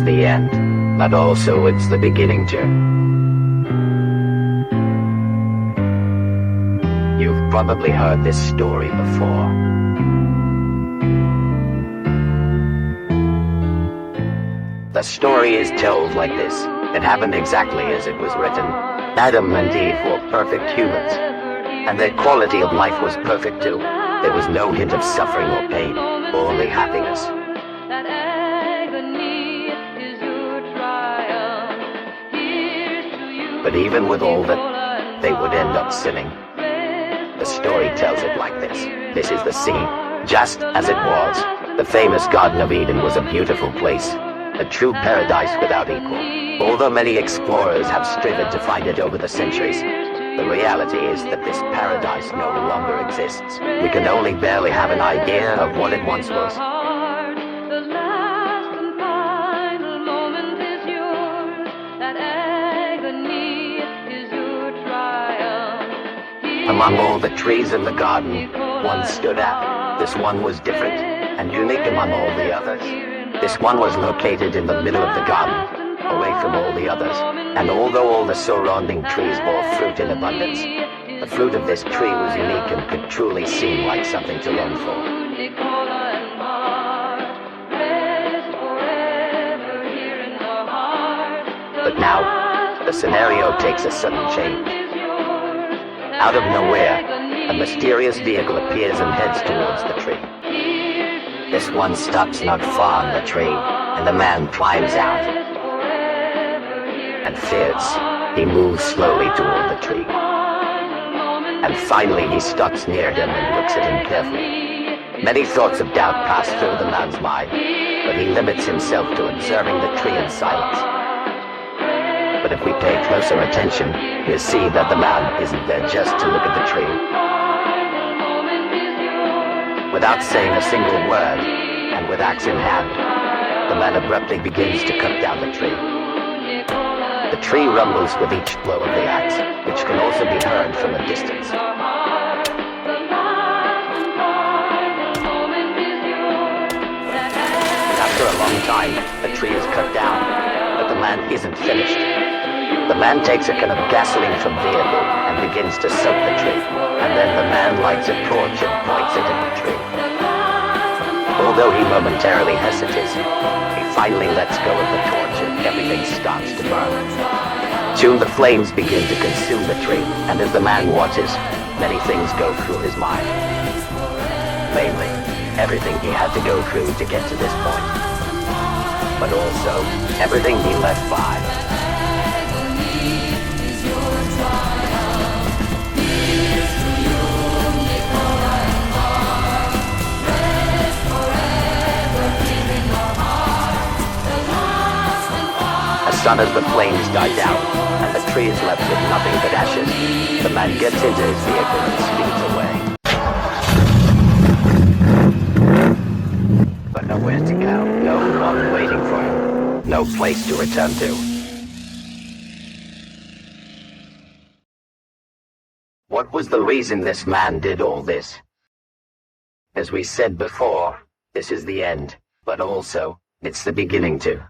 the end, but also it's the beginning too. You've probably heard this story before. The story is told like this. It happened exactly as it was written. Adam and Eve were perfect humans, and their quality of life was perfect too. There was no hint of suffering or pain, only happiness. But even with all that, they would end up sinning. The story tells it like this. This is the scene. Just as it was, the famous Garden of Eden was a beautiful place, a true paradise without equal. Although many explorers have striven to find it over the centuries, the reality is that this paradise no longer exists. We can only barely have an idea of what it once was. Among all the trees in the garden, one stood out. This one was different and unique among all the others. This one was located in the middle of the garden, away from all the others, and although all the surrounding trees bore fruit in abundance, the fruit of this tree was unique and could truly seem like something to long for. But now, the scenario takes a sudden change. Out of nowhere, a mysterious vehicle appears and heads towards the tree. This one stops not far from the tree, and the man climbs out. And fierce, he moves slowly toward the tree. And finally he stops near him and looks at him carefully. Many thoughts of doubt pass through the man's mind, but he limits himself to observing the tree in silence. But if we pay closer attention, we'll see that the man isn't there just to look at the tree. Without saying a single word, and with axe in hand, the man abruptly begins to cut down the tree. The tree rumbles with each blow of the axe, which can also be heard from a distance. After a long time, the tree is cut down, but the man isn't finished. The man takes a can of gasoline from the vehicle and begins to soak the tree, and then the man lights a torch and points it at the tree. Although he momentarily hesitates, he finally lets go of the torch and everything starts to burn. Soon the flames begin to consume the tree, and as the man watches, many things go through his mind. Mainly, everything he had to go through to get to this point, but also everything he left behind. As the flames die down, and the tree is left with nothing but ashes, the man gets into his vehicle and speeds away. But nowhere to go, no one waiting for him, no place to return to. What was the reason this man did all this? As we said before, this is the end, but also, it's the beginning too.